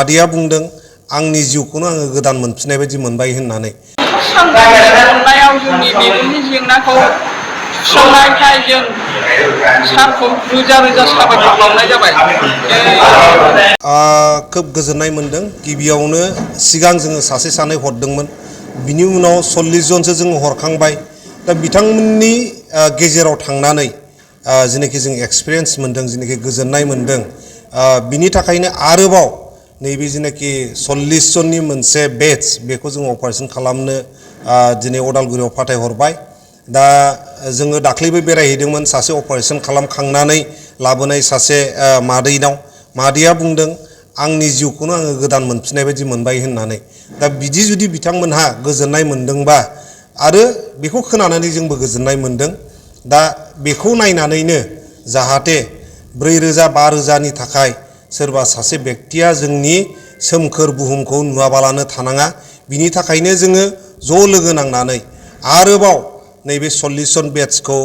मादैया बुंदों आंनि जिउखौनो आङो गोदान मोनफिननाय बायदि मोनबाय होननानै। सांग्रांनायाव जोंनि मेगननि जेंनाखौ सुस्रांनायखाय जों सारखौ रोजा रोजा साबायखर बावनाय जाबाय। खोब गोजोननाय मोनदों। गिबियावनो सिगां जोङो सासे सानै हरदोंमोन, बिनि उनाव 40 जनसो जोङो हरखांबाय। दा बिथांमोननि गेजेराव थांनानै जेनाखि जों एक्सपिरियेन्स मोनदों, जेनाखि गोजोननाय मोनदों, बिनि थाखायनो आरोबाव नैबे जेनाखि 40 जननि मोनसे बेच बेखौ जों अपारेशन खालामनो दिनै अदालगुरियाव फाथायहरबाय। दा जोङो दाख्लैबो बेरायहैदोंमोन सासे अपारेशन खालामखांनानै लाबोनाय सासे मादैनाव। मादैया बुंदों आंनि जिउखौनो आङो गोदान मोनफिननाय बायदि मोनबाय होननानै। दा बिदि जुदि बिथांमोनहा गोजोननाय मोनदोंबा आरो बेखौ खोनानानै जोंबो गोजोननाय मोनदों। दा बेखौ नायनानैनो जाहाथे 4,000 5,000नि थाखाय सोरबा सासे बेक्तिया जोंनि सोमखोर बुहुमखौ नुवाबालानो थानाङा, बिनि थाखायनो जोङो ज' लोगो नांनानै आरोबाव नैबे 40 जन बेट्सखौ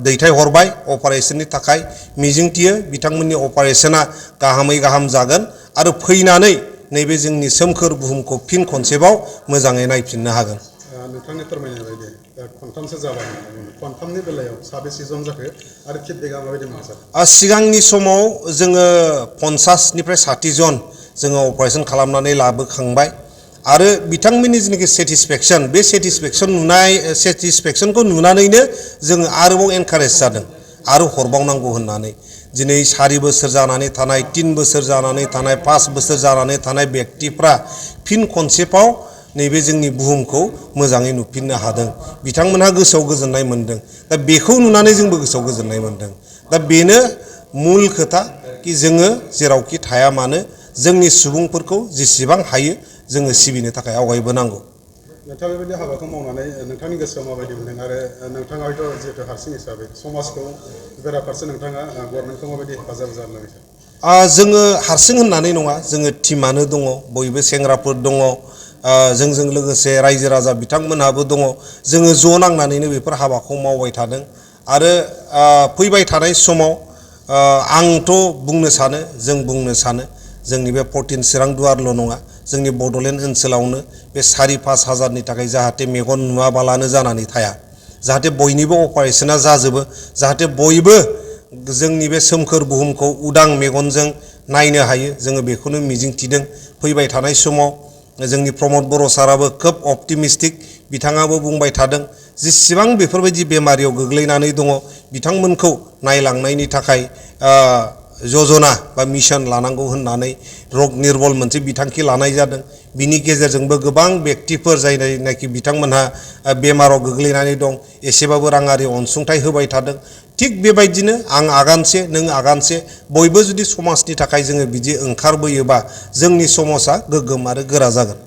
दैथायहरबाय अपारेशननि थाखाय। मिजिंथियो बिथांमोननि अपारेशना गाहामै गाहाम जागोन आरो फैनानै नैबे जोंनि सोमखोर बुहुमखौ फिन खनसेबाव मोजाङै नायफिननो हागोन। नोंथांनि फोरमायनाय बायदि खनथामसो जाबाय, खनथामनि बेलायाव साबेसे जन जाखो आरो फिडबेकआ माबायदि मोनसार? सिगांनि समाव जोङो 50निफ्राय 60 जन जोङो अपारेशन खालामनानै लाबोखांबाय आरो बिथांमोननि जेनाखि सेटिसफेक्सन, बे सेटिसफेक्सनखौ नुनानैनो जोङो आरोबाव एनकारेज जादों आरो हरबावनांगौ होननानै। दिनै 4 बोसोर जानानै थानाय, 3 बोसोर जानानै थानाय, 5 बोसोर जानानै थानाय बेक्तिफ्रा फिन खनसेबाव नैबे जोंनि बुहुमखौ मोजाङै नुफिननो हादों। बिथांमोनहा गोसोआव गोजोननाय मोनदों। दा बेखौ नुनानै जोंबो गोसोआव गोजोननाय मोनदों। दा बेनो मुल खोथा कि जोङो जेरावखि थाया मानो जोंनि सुबुंफोरखौ जेसेबां हायो जोङो सिबिनो थाखाय आवगायबोनांगौ। नोंथाङा बेबायदि हाबाखौ मावनानै नोंथांनि गोसोआव माबायदि मोनदों आरो नोंथाङा हयथ' जिहेतु हारसिं हिसाबै समाजखौ बेराफारसे नोंथाङा गभर्नमेन्टखौ माबायदि हेफाजाब जानो लुबैदों? जोङो हारसिं होननानै नङा, जोङो टिमानो दङ, बयबो सेंग्राफोर दङ, जोंजों लोगोसे रायजो राजा बिथांमोनहाबो दङ। जोङो ज' नांनानैनो बेफोर हाबाखौ मावबाय थादों आरो फैबाय थानाय समाव आंथ' बुंनो सानो, जों बुंनो सानो जोंनि बे 14 चिरां दुवारल' नङा, जोंनि बड'लेण्ड ओनसोलावनो बे 4-5 हाजारनि थाखाय जाहाथे मेगन नुवाबालानो जानानै थाया, जाहाथे बयनिबो अपारेशना जाजोबो, जाहाथे बयबो जोंनि बे सोमखोर बुहुमखौ उदां मेगनजों नायनो हायो, जोङो बेखौनो मिजिंथिदों। फैबाय थानाय समाव जोंनि प्रमद बर' साराबो खोब अपटिमिस्टिक, बिथाङाबो बुंबाय थादों जेसेबां बेफोरबायदि बेमारियाव गोग्लैनानै दङ बिथांमोनखौ नायलांनायनि थाखाय जजना बा मिशन लानांगौ होननानै रग निर्बल मोनसे बिथांखि लानाय जादों। बिनि गेजेरजोंबो गोबां बेक्तिफोर जायनाखि बिथांमोनहा बेमाराव गोग्लैनानै दं एसेबाबो राङारि अनसुंथाइ होबाय थादों। थिग बेबायदिनो आं आगानसे, नों आगानसे, बयबो जुदि समाजनि थाखाय जोङो बिदि ओंखारबोयोबा जोंनि समाजा गोग्गोम आरो गोरा जागोन।